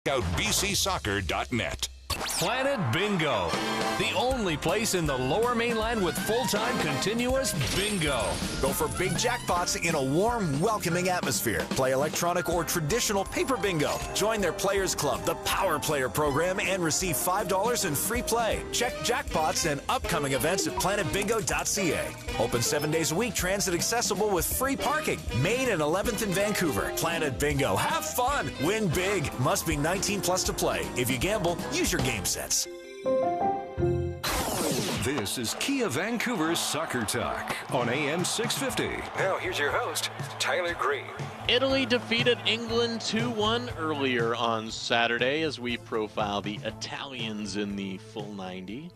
Out bcsoccer.net. Planet Bingo, the only place in the Lower Mainland with full-time continuous bingo. Go for big jackpots in a warm, welcoming atmosphere. Play electronic or traditional paper bingo. Join their Players Club, the Power Player program, and receive $5 in free play. Check jackpots and upcoming events at planetbingo.ca. Open 7 days a week, transit accessible with free parking. Main and 11th in Vancouver. Planet Bingo. Have fun. Win big. Must be 19 plus to play. If you gamble, use your game sets. This is Kia Vancouver's Soccer Talk on AM 650. Now here's your host, Tyler Green. Italy defeated England 2-1 earlier on Saturday as we profile the Italians in the full 90.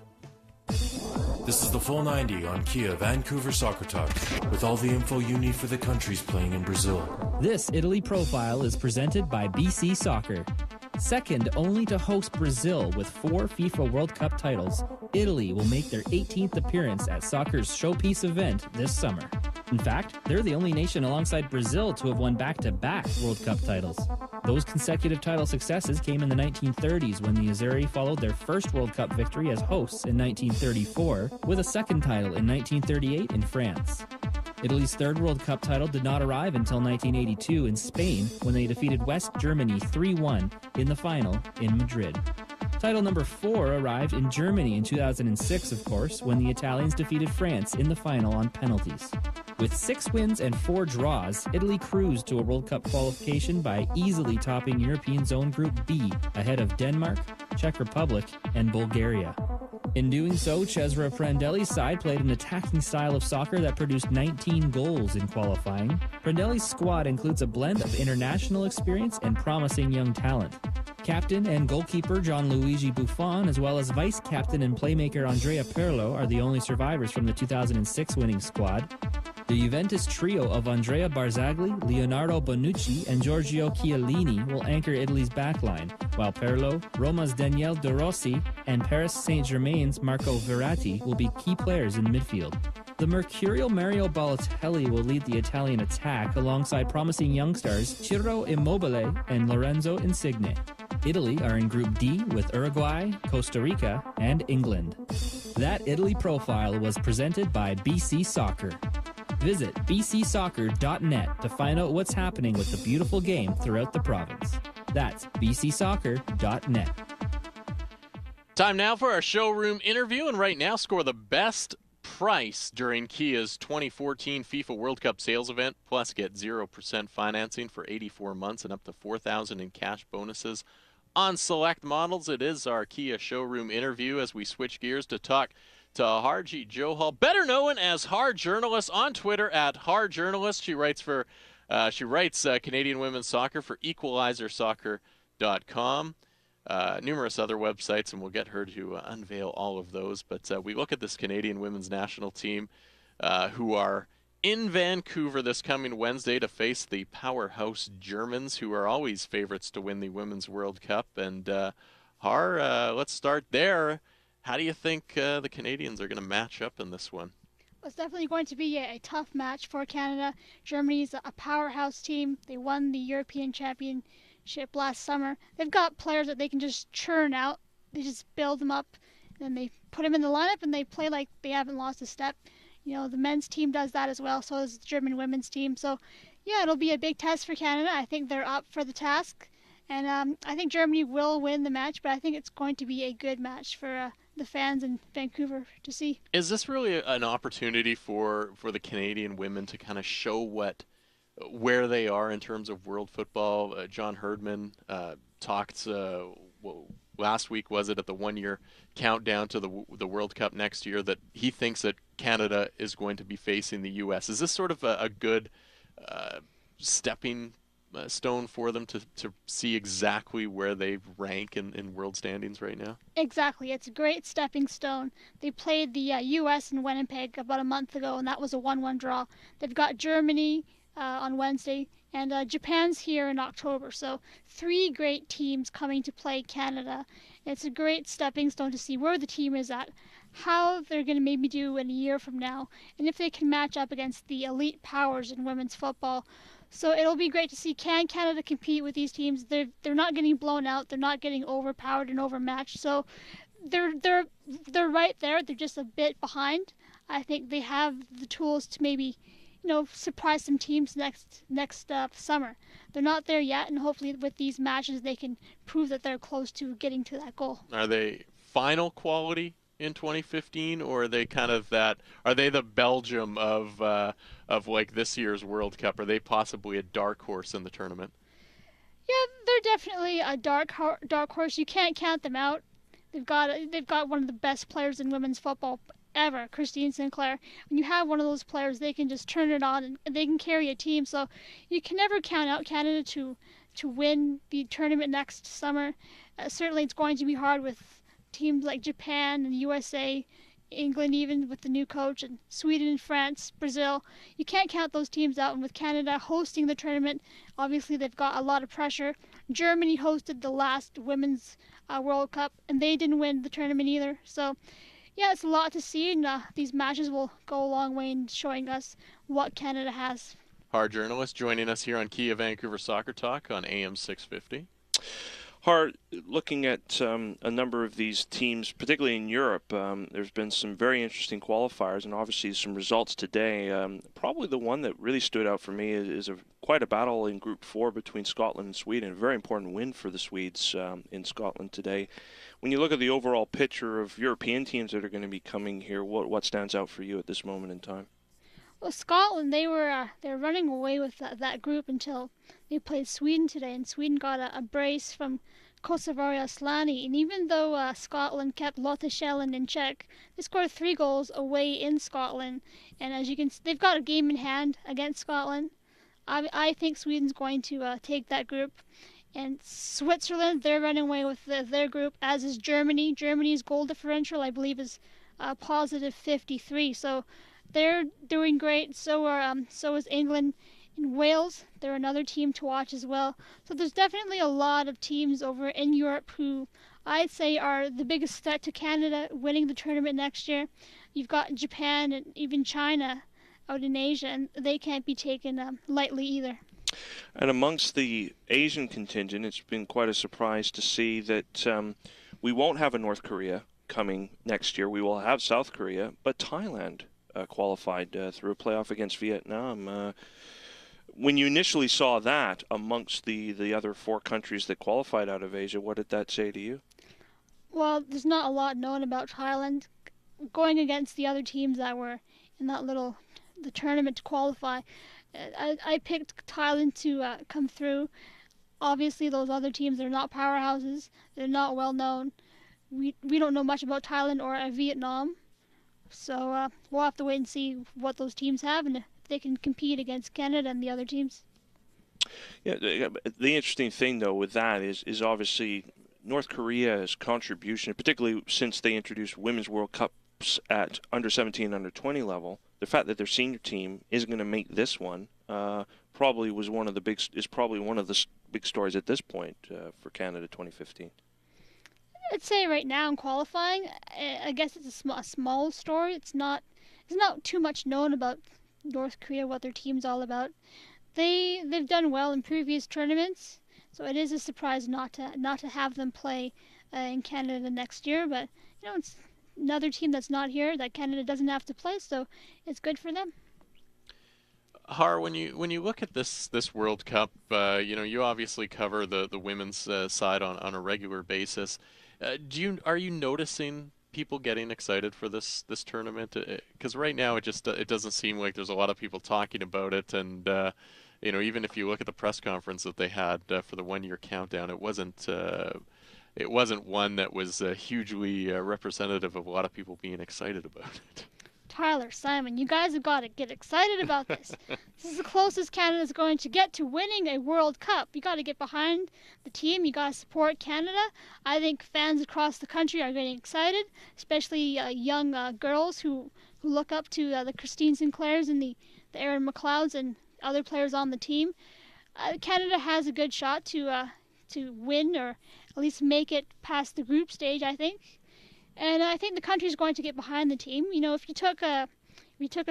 This is the full 90 on Kia Vancouver Soccer Talk, with all the info you need for the countries playing in Brazil. This Italy profile is presented by BC Soccer. Second only to host Brazil with 4 FIFA World Cup titles, Italy will make their 18th appearance at soccer's showpiece event this summer. In fact, they're the only nation alongside Brazil to have won back-to-back World Cup titles. Those consecutive title successes came in the 1930s when the Azzurri followed their first World Cup victory as hosts in 1934, with a second title in 1938 in France. Italy's third World Cup title did not arrive until 1982 in Spain when they defeated West Germany 3-1 in the final in Madrid. Title number 4 arrived in Germany in 2006, of course, when the Italians defeated France in the final on penalties. With 6 wins and 4 draws, Italy cruised to a World Cup qualification by easily topping European Zone Group B ahead of Denmark, Czech Republic, and Bulgaria. In doing so, Cesare Prandelli's side played an attacking style of soccer that produced 19 goals in qualifying. Prandelli's squad includes a blend of international experience and promising young talent. Captain and goalkeeper Gianluigi Buffon, as well as vice-captain and playmaker Andrea Pirlo, are the only survivors from the 2006 winning squad. The Juventus trio of Andrea Barzagli, Leonardo Bonucci, and Giorgio Chiellini will anchor Italy's backline, while Pirlo, Roma's Daniele De Rossi, and Paris Saint-Germain's Marco Verratti will be key players in midfield. The mercurial Mario Balotelli will lead the Italian attack alongside promising young stars Ciro Immobile and Lorenzo Insigne. Italy are in Group D with Uruguay, Costa Rica, and England. That Italy profile was presented by BC Soccer. Visit bcsoccer.net to find out what's happening with the beautiful game throughout the province. That's bcsoccer.net. Time now for our showroom interview, and right now score the best price during Kia's 2014 FIFA World Cup sales event, plus get 0% financing for 84 months and up to $4,000 in cash bonuses on select models. It is our Kia showroom interview as we switch gears to talk to Harjeet Johal, better known as Hard Journalist on Twitter at Hard Journalist. She writes Canadian women's soccer for EqualizerSoccer.com, numerous other websites, and we'll get her to unveil all of those. But we look at this Canadian women's national team who are in Vancouver this coming Wednesday to face the powerhouse Germans, who are always favorites to win the Women's World Cup. And let's start there. How do you think the Canadians are going to match up in this one? Well, it's definitely going to be a tough match for Canada. Germany's a powerhouse team. They won the European Championship last summer. They've got players that they can just churn out. They just build them up, and they put them in the lineup, and they play like they haven't lost a step. You know, the men's team does that as well, so does the German women's team. So, yeah, it'll be a big test for Canada. I think they're up for the task. And I think Germany will win the match, but I think it's going to be a good match for the fans in Vancouver to see. Is this really an opportunity for the Canadian women to kind of show where they are in terms of world football? John Herdman talked last week, was it, at the one-year countdown to the World Cup next year, that he thinks that Canada is going to be facing the U.S. Is this sort of a good stepping stone for them to see exactly where they rank in world standings right now? Exactly. It's a great stepping stone. They played the U.S. in Winnipeg about a month ago, and that was a 1-1 draw. They've got Germany on Wednesday, and Japan's here in October. So 3 great teams coming to play Canada. It's a great stepping stone to see where the team is at, how they're going to maybe do in a year from now, and if they can match up against the elite powers in women's football. So it'll be great to see, can Canada compete with these teams? They're not getting blown out. They're not getting overpowered and overmatched. So they're right there. They're just a bit behind. I think they have the tools to maybe, surprise some teams next summer. They're not there yet, and hopefully with these matches they can prove that they're close to getting to that goal. Are they final quality in 2015, or are they kind of that? Are they the Belgium of like this year's World Cup? Are they possibly a dark horse in the tournament? Yeah, they're definitely a dark horse. You can't count them out. They've got one of the best players in women's football ever, Christine Sinclair. When you have one of those players, they can just turn it on and they can carry a team. So you can never count out Canada to win the tournament next summer. Certainly, it's going to be hard with teams like Japan and USA, England even with the new coach, and Sweden and France, Brazil. You can't count those teams out. And with Canada hosting the tournament, obviously they've got a lot of pressure. Germany hosted the last women's World Cup, and they didn't win the tournament either. So, yeah, it's a lot to see, and these matches will go a long way in showing us what Canada has. Hard journalist joining us here on Kia Vancouver Soccer Talk on AM 650. Hard looking at a number of these teams, particularly in Europe. There's been some very interesting qualifiers, and obviously some results today. Probably the one that really stood out for me is quite a battle in Group 4 between Scotland and Sweden. A very important win for the Swedes in Scotland today. When you look at the overall picture of European teams that are going to be coming here, what stands out for you at this moment in time? Well, Scotland, they were running away with that group until they played Sweden today, and Sweden got a brace from Kosovo Asllani. And even though Scotland kept Lotte Schelland in check, they scored 3 goals away in Scotland. And as you can see, they've got a game in hand against Scotland. I think Sweden's going to take that group. And Switzerland, they're running away with their group, as is Germany. Germany's goal differential, I believe, is positive 53. So they're doing great. So is England and Wales. They're another team to watch as well. So there's definitely a lot of teams over in Europe who I'd say are the biggest threat to Canada winning the tournament next year. You've got Japan and even China out in Asia, and they can't be taken lightly either. And amongst the Asian contingent, it's been quite a surprise to see that we won't have a North Korea coming next year. We will have South Korea, but Thailand qualified through a playoff against Vietnam. When you initially saw that amongst the other 4 countries that qualified out of Asia, what did that say to you? Well, there's not a lot known about Thailand. Going against the other teams that were in the tournament to qualify, I picked Thailand to come through. Obviously, those other teams are not powerhouses. They're not well known. We don't know much about Thailand or Vietnam. So we'll have to wait and see what those teams have and if they can compete against Canada and the other teams. Yeah, the interesting thing, though, with that is obviously North Korea's contribution, particularly since they introduced Women's World Cups at under 17, under 20 level. The fact that their senior team isn't going to make this one probably is one of the big stories at this point for Canada 2015. I'd say right now in qualifying, I guess it's a small story. It's not too much known about North Korea, what their team's all about. They've done well in previous tournaments, so it is a surprise not to have them play in Canada next year. But it's another team that's not here that Canada doesn't have to play, so it's good for them. Har, when you look at this World Cup, you obviously cover the women's side on a regular basis. Are you noticing people getting excited for this tournament? Because right now it doesn't seem like there's a lot of people talking about it, and even if you look at the press conference that they had for the 1 year countdown, it wasn't one that was hugely representative of a lot of people being excited about it. Tyler, Simon, you guys have got to get excited about this. This is the closest Canada's going to get to winning a World Cup. You got to get behind the team. You got to support Canada. I think fans across the country are getting excited, especially young girls who look up to the Christine Sinclairs and the Aaron McLeods and other players on the team. Canada has a good shot to win or at least make it past the group stage, I think. And I think the country's going to get behind the team. If you took a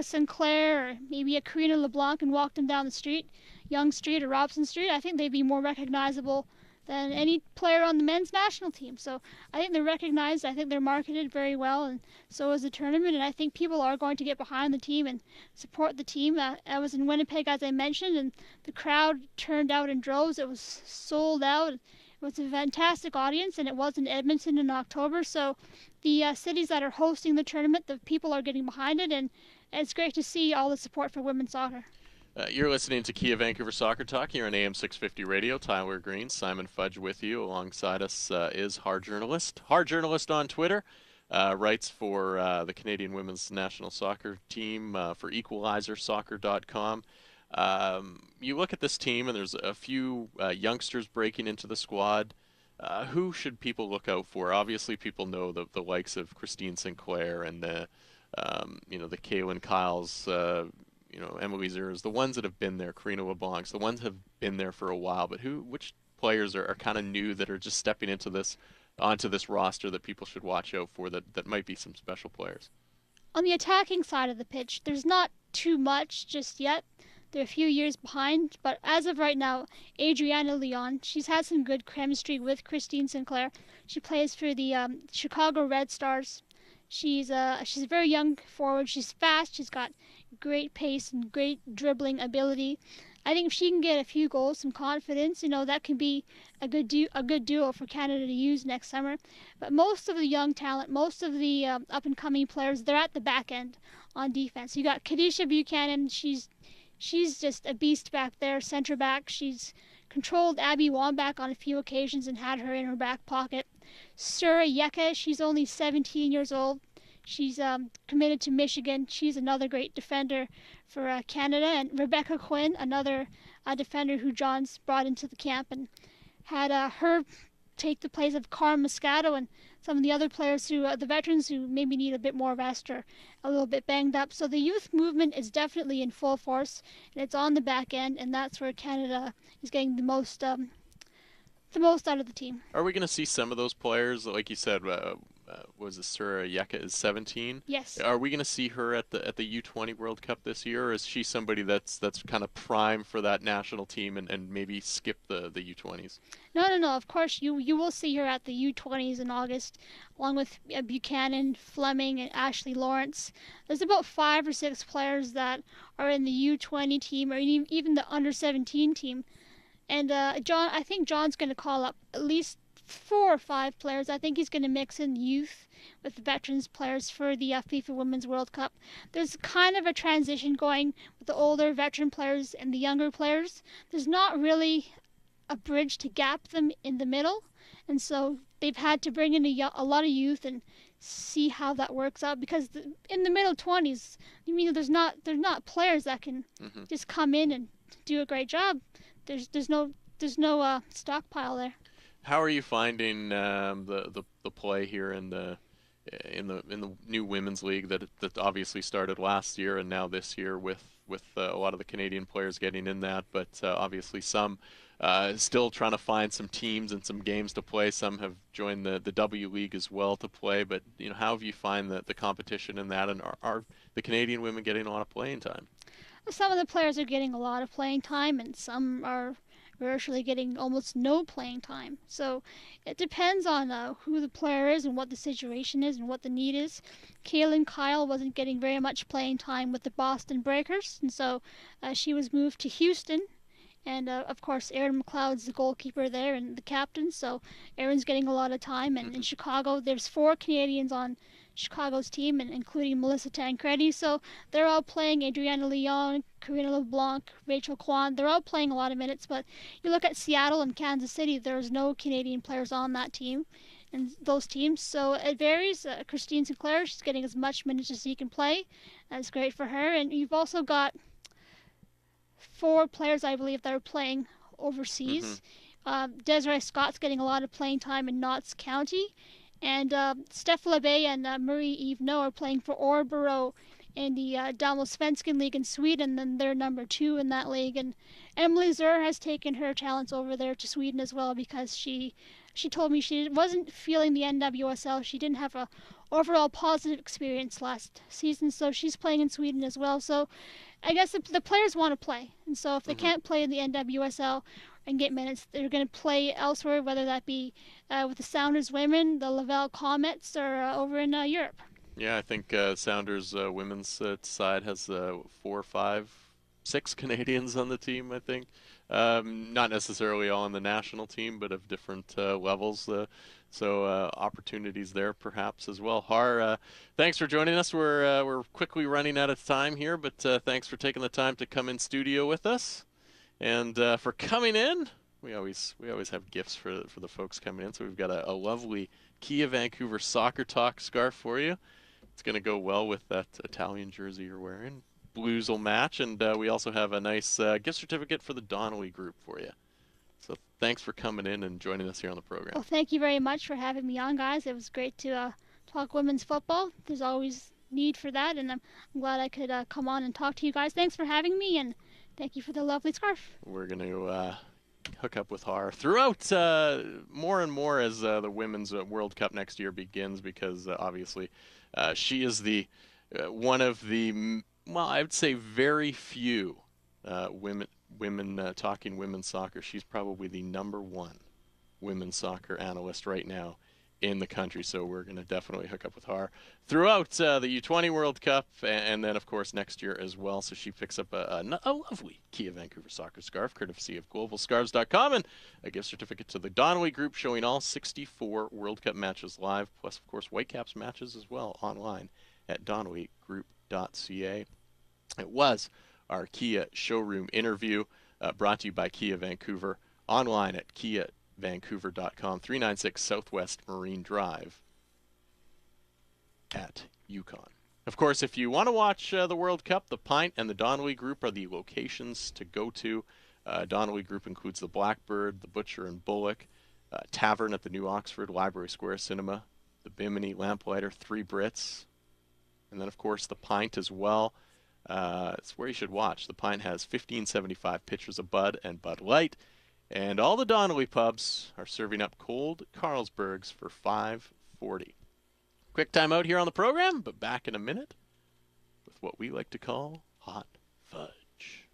Sinclair or maybe a Karina LeBlanc and walked them down the street, Yonge Street or Robson Street, I think they'd be more recognizable than any player on the men's national team. So I think they're recognized. I think they're marketed very well, and so is the tournament. And I think people are going to get behind the team and support the team. I was in Winnipeg, as I mentioned, and the crowd turned out in droves. It was sold out. It was a fantastic audience, and it was in Edmonton in October. So the cities that are hosting the tournament, the people are getting behind it, and it's great to see all the support for women's soccer. You're listening to Kia Vancouver Soccer Talk here on AM 650 Radio. Tyler Green, Simon Fudge with you. Alongside us is Hard Journalist. Hard Journalist on Twitter. Writes for the Canadian women's national soccer team for equalizersoccer.com. You look at this team, and there's a few youngsters breaking into the squad. Who should people look out for? Obviously, people know the likes of Christine Sinclair and the Kaylin Kyles, Emily Zers, the ones that have been there, Karina LeBlancs, the ones that have been there for a while. But which players are kind of new that are just stepping onto this roster that people should watch out for that might be some special players? On the attacking side of the pitch, there's not too much just yet. They're a few years behind, but as of right now, Adriana Leon, she's had some good chemistry with Christine Sinclair. She plays for the Chicago Red Stars. She's a very young forward. She's fast. She's got great pace and great dribbling ability. I think if she can get a few goals, some confidence, that can be a good duo for Canada to use next summer. But most of the young talent, most of the up-and-coming players, they're at the back end on defense. You got Kadisha Buchanan. She's just a beast back there, center back. She's controlled Abby Wambach on a few occasions and had her in her back pocket. Sura Yeka, she's only 17 years old. She's committed to Michigan. She's another great defender for Canada. And Rebecca Quinn, another defender who John's brought into the camp and had her take the place of Carm Moscato and some of the other players the veterans who maybe need a bit more rest or a little bit banged up. So the youth movement is definitely in full force, and it's on the back end, and that's where Canada is getting the most out of the team. Are we going to see some of those players, like you said, was it Sura Yeka is 17? Yes. Are we going to see her at the U20 World Cup this year, or is she somebody that's kind of prime for that national team and maybe skip the U20s? No. Of course, you will see her at the U20s in August, along with Buchanan, Fleming, and Ashley Lawrence. There's about 5 or 6 players that are in the U20 team, or even the under-17 team. And I think John's going to call up at least 4 or 5 players. I think he's going to mix in youth with veterans players for the FIFA Women's World Cup. There's kind of a transition going with the older veteran players and the younger players. There's not really a bridge to gap them in the middle, and so they've had to bring in a lot of youth and see how that works out, because in the middle 20s, there's not players that can just come in and do a great job. There's no stockpile there. How are you finding the play here in the new women's league that obviously started last year and now this year with a lot of the Canadian players getting in that, but obviously some still trying to find some teams and some games to play. Some have joined the W League as well to play, but how have you find the competition in that, and are the Canadian women getting a lot of playing time? Some of the players are getting a lot of playing time, and some are virtually getting almost no playing time. So it depends on who the player is and what the situation is and what the need is. Kaylin Kyle wasn't getting very much playing time with the Boston Breakers, and so she was moved to Houston. And of course, Erin McLeod's the goalkeeper there and the captain, so Erin's getting a lot of time. And in Chicago, there's 4 Canadians on Chicago's team, and including Melissa Tancredi, so they're all playing. Adriana Leon, Karina LeBlanc, Rachel Kwan, they're all playing a lot of minutes. But you look at Seattle and Kansas City, there's no Canadian players on that team and those teams, so it varies. Christine Sinclair, she's getting as much minutes as she can play. That's great for her. And you've also got 4 players, I believe, that are playing overseas. Desiree Scott's getting a lot of playing time in Notts County. And Steph LeBay and Marie-Eve No are playing for Orebro in the Damallsvenskan League in Sweden, and they're number 2 in that league. And Emily Zur has taken her talents over there to Sweden as well, because she told me she wasn't feeling the NWSL. She didn't have a overall positive experience last season, so she's playing in Sweden as well. So I guess the players want to play, and so if they can't play in the NWSL and get minutes, they're going to play elsewhere, whether that be with the Sounders women, the Laval Comets, or over in Europe. Yeah, I think Sounders women's side has 4, 5, 6 Canadians on the team, I think. Not necessarily all on the national team, but of different levels. So opportunities there perhaps as well. Har, thanks for joining us. We're quickly running out of time here, but thanks for taking the time to come in studio with us. And for coming in, we always have gifts for the folks coming in. So we've got a lovely Kia Vancouver Soccer Talk scarf for you. It's going to go well with that Italian jersey you're wearing. Blues will match, and we also have a nice gift certificate for the Donnelly Group for you. So thanks for coming in and joining us here on the program. Well, thank you very much for having me on, guys. It was great to talk women's football. There's always need for that, and I'm glad I could come on and talk to you guys. Thanks for having me, and thank you for the lovely scarf. We're going to hook up with Har throughout more and more as the Women's World Cup next year begins, because obviously she is the one of the, well, I would say very few women talking women's soccer. She's probably the #1 women's soccer analyst right now in the country. So we're going to definitely hook up with her throughout the U20 World Cup, and then of course next year as well. So she picks up a lovely Kia Vancouver soccer scarf courtesy of globalscarves.com, and a gift certificate to the Donnelly Group showing all 64 World Cup matches live, plus of course Whitecaps matches as well online at donnellygroup.ca. It was our Kia showroom interview brought to you by Kia Vancouver, online at kiavancouver.com, 396 Southwest Marine Drive at Yukon. Of course, if you want to watch the World Cup, the Pint and the Donnelly Group are the locations to go to. Donnelly Group includes the Blackbird, the Butcher and Bullock, Tavern at the New Oxford, Library Square Cinema, the Bimini, Lamplighter, Three Brits, and then of course the Pint as well. It's where you should watch. The Pint has 15.75 pitchers of Bud and Bud Light, and all the Donnelly pubs are serving up cold Carlsbergs for $5.40. Quick time out here on the program, but back in a minute with what we like to call Hot Fudge.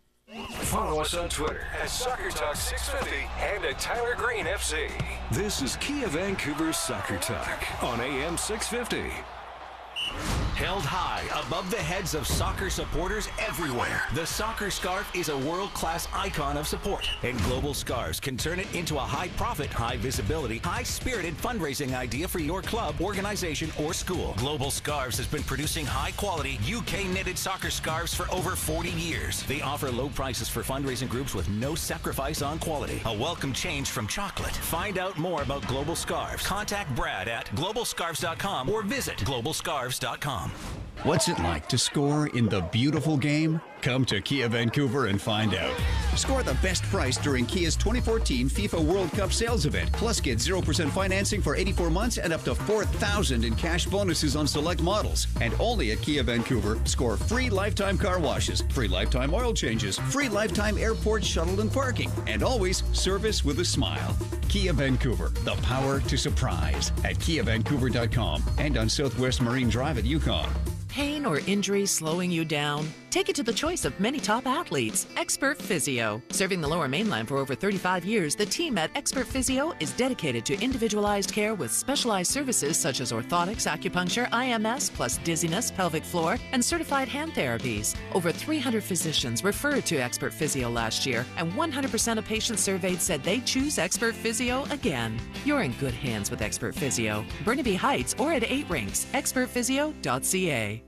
Follow us on Twitter at Soccer Talk 650 and at Tyler Green FC. This is Kia Vancouver Soccer Talk on AM 650. Held high above the heads of soccer supporters everywhere, the soccer scarf is a world-class icon of support, and Global Scarves can turn it into a high-profit, high-visibility, high-spirited fundraising idea for your club, organization, or school. Global Scarves has been producing high-quality, UK-knitted soccer scarves for over 40 years. They offer low prices for fundraising groups with no sacrifice on quality. A welcome change from chocolate. Find out more about Global Scarves. Contact Brad at globalscarves.com or visit globalscarves.com. What's it like to score in the beautiful game? Come to Kia Vancouver and find out. Score the best price during Kia's 2014 FIFA World Cup sales event. Plus, get 0% financing for 84 months and up to $4,000 in cash bonuses on select models. And only at Kia Vancouver, score free lifetime car washes, free lifetime oil changes, free lifetime airport shuttle and parking, and always service with a smile. Kia Vancouver, the power to surprise at kiavancouver.com and on Southwest Marine Drive at Yukon. Pain or injury slowing you down? Take it to the choice of many top athletes, Expert Physio. Serving the Lower Mainland for over 35 years, the team at Expert Physio is dedicated to individualized care with specialized services such as orthotics, acupuncture, IMS, plus dizziness, pelvic floor, and certified hand therapies. Over 300 physicians referred to Expert Physio last year, and 100% of patients surveyed said they choose Expert Physio again. You're in good hands with Expert Physio. Burnaby Heights or at 8 Rinks, expertphysio.ca.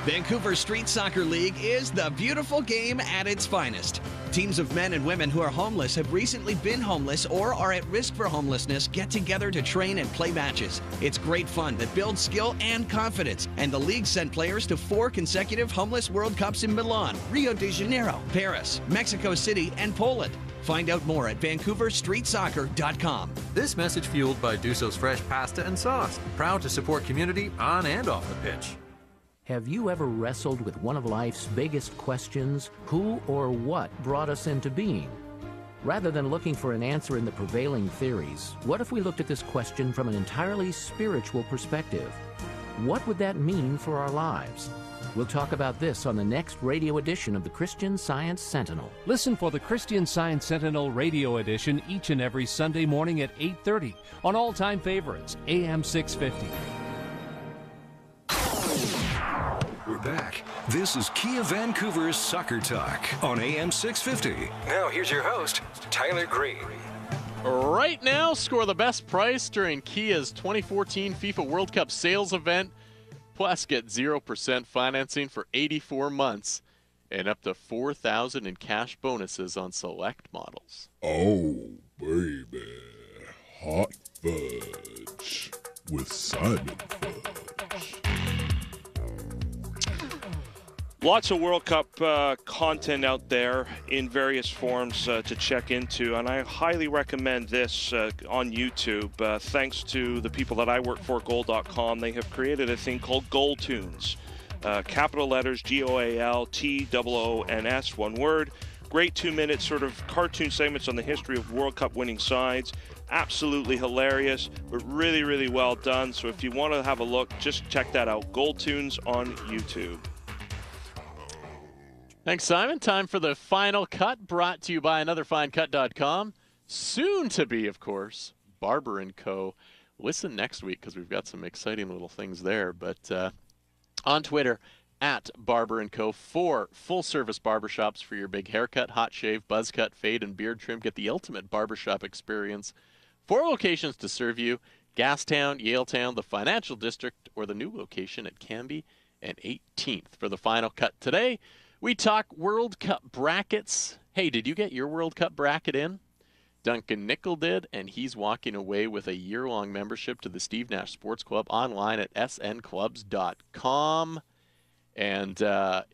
Vancouver Street Soccer League is the beautiful game at its finest. Teams of men and women who are homeless, have recently been homeless, or are at risk for homelessness get together to train and play matches. It's great fun that builds skill and confidence, and the league sent players to 4 consecutive Homeless World Cups in Milan, Rio de Janeiro, Paris, Mexico City, and Poland. Find out more at VancouverStreetSoccer.com. This message fueled by Duso's Fresh Pasta and Sauce, proud to support community on and off the pitch. Have you ever wrestled with one of life's biggest questions? Who or what brought us into being? Rather than looking for an answer in the prevailing theories, what if we looked at this question from an entirely spiritual perspective? What would that mean for our lives? We'll talk about this on the next radio edition of the Christian Science Sentinel. Listen for the Christian Science Sentinel radio edition each and every Sunday morning at 8:30 on all-time favorites, AM 650. We're back. This is Kia Vancouver's Soccer Talk on AM 650. Now here's your host, Tyler Green. Right now, score the best price during Kia's 2014 FIFA World Cup sales event. Plus, get 0% financing for 84 months and up to $4,000 in cash bonuses on select models. Oh, baby. Hot fudge with Simon Fudge. Lots of World Cup content out there in various forms to check into, and I highly recommend this on YouTube. Thanks to the people that I work for, Goal.com, they have created a thing called Goal Tunes. Capital letters, GOALTOONS, one word. Great 2-minute sort of cartoon segments on the history of World Cup winning sides. Absolutely hilarious, but really, really well done. So if you want to have a look, just check that out. Goal Tunes on YouTube. Thanks, Simon. Time for the final cut, brought to you by anotherfinecut.com. Soon to be, of course, Barber & Co. Listen next week because we've got some exciting little things there. But on Twitter, at Barber & Co. 4 full-service barbershops for your big haircut, hot shave, buzz cut, fade, and beard trim. Get the ultimate barbershop experience. 4 locations to serve you: Gastown, Yaletown, the Financial District, or the new location at Cambie and 18th. For the final cut today, we talk World Cup brackets. Hey, did you get your World Cup bracket in? Duncan Nickel did, and he's walking away with a year-long membership to the Steve Nash Sports Club online at snclubs.com. And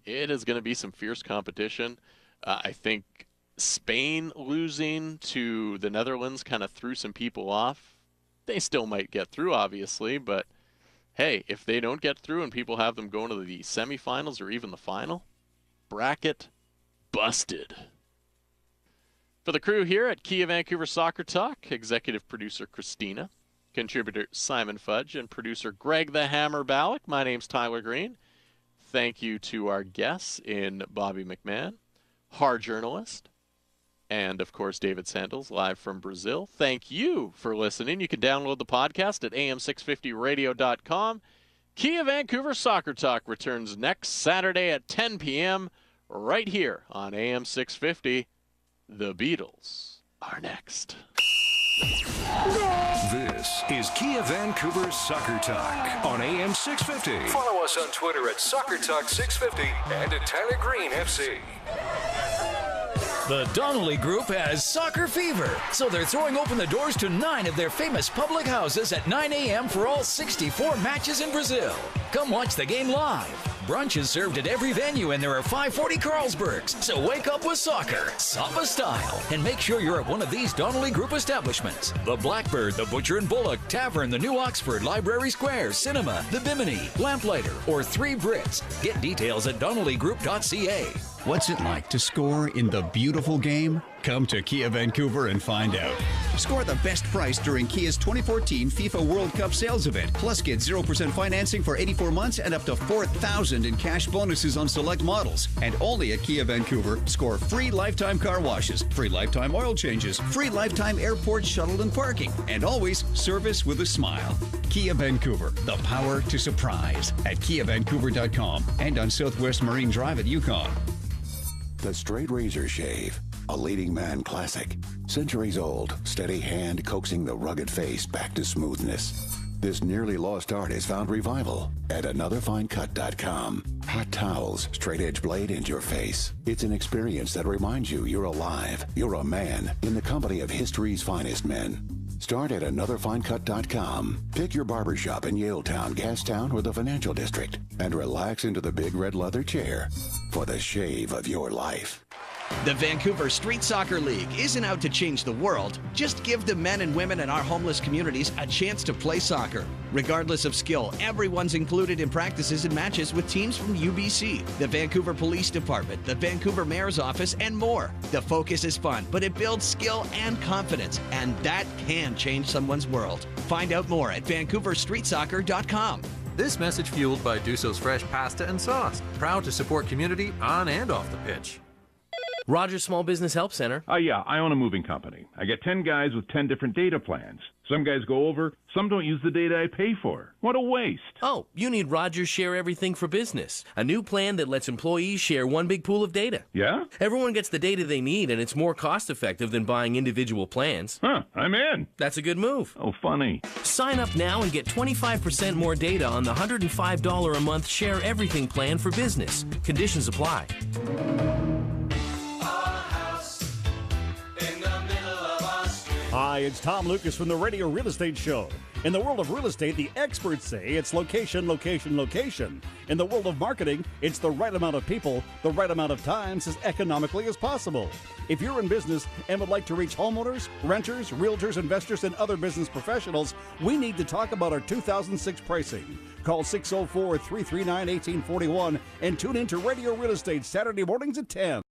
it is going to be some fierce competition. I think Spain losing to the Netherlands kind of threw some people off. They still might get through, obviously, but hey, if they don't get through and people have them going to the semifinals or even the final, bracket busted. For the crew here at Kia Vancouver Soccer Talk, executive producer Christina, contributor Simon Fudge, and producer Greg the Hammer Ballack, my name's Tyler Green. Thank you to our guests in Bobby McMahon, Har journalist, and of course David Sandals, live from Brazil. Thank you for listening. You can download the podcast at am650radio.com. Kia Vancouver Soccer Talk returns next Saturday at 10 p.m. right here on AM 650. The Beatles are next. This is Kia Vancouver Soccer Talk on AM 650. Follow us on Twitter at Soccer Talk 650 and at Tyler Green FC. The Donnelly Group has soccer fever, so they're throwing open the doors to 9 of their famous public houses at 9 a.m. for all 64 matches in Brazil. Come watch the game live. Brunch is served at every venue, and there are 540 Carlsbergs. So wake up with soccer, Samba style, and make sure you're at one of these Donnelly Group establishments: the Blackbird, the Butcher and Bullock, Tavern, the New Oxford, Library Square, Cinema, the Bimini, Lamplighter, or 3 Brits. Get details at donnellygroup.ca. What's it like to score in the beautiful game? Come to Kia Vancouver and find out. Score the best price during Kia's 2014 FIFA World Cup sales event. Plus, get 0% financing for 84 months and up to $4,000 in cash bonuses on select models. And only at Kia Vancouver, score free lifetime car washes, free lifetime oil changes, free lifetime airport shuttle and parking, and always service with a smile. Kia Vancouver, the power to surprise at KiaVancouver.com and on Southwest Marine Drive at Yukon. The Straight Razor Shave, a leading man classic. Centuries old, steady hand coaxing the rugged face back to smoothness. This nearly lost art has found revival at anotherfinecut.com. Hot towels, straight edge blade into your face. It's an experience that reminds you you're alive, you're a man in the company of history's finest men. Start at anotherfinecut.com. Pick your barbershop in Yaletown, Gastown, or the Financial District, and relax into the big red leather chair for the shave of your life. The Vancouver Street Soccer League isn't out to change the world. Just give the men and women in our homeless communities a chance to play soccer. Regardless of skill, everyone's included in practices and matches with teams from UBC, the Vancouver Police Department, the Vancouver Mayor's Office, and more. The focus is fun, but it builds skill and confidence, and that can change someone's world. Find out more at vancouverstreetsoccer.com. This message fueled by Duso's fresh pasta and sauce. Proud to support community on and off the pitch. Rogers Small Business Help Center. Yeah, I own a moving company. I get 10 guys with 10 different data plans. Some guys go over, some don't use the data I pay for. What a waste. Oh, you need Rogers Share Everything for Business, a new plan that lets employees share one big pool of data. Yeah? Everyone gets the data they need, and it's more cost-effective than buying individual plans. Huh, I'm in. That's a good move. Oh, funny. Sign up now and get 25% more data on the $105 a month Share Everything plan for business. Conditions apply. Hi, it's Tom Lucas from the Radio Real Estate Show. In the world of real estate, the experts say it's location, location, location. In the world of marketing, it's the right amount of people, the right amount of times as economically as possible. If you're in business and would like to reach homeowners, renters, realtors, investors, and other business professionals, we need to talk about our 2006 pricing. Call 604-339-1841 and tune in to Radio Real Estate Saturday mornings at 10.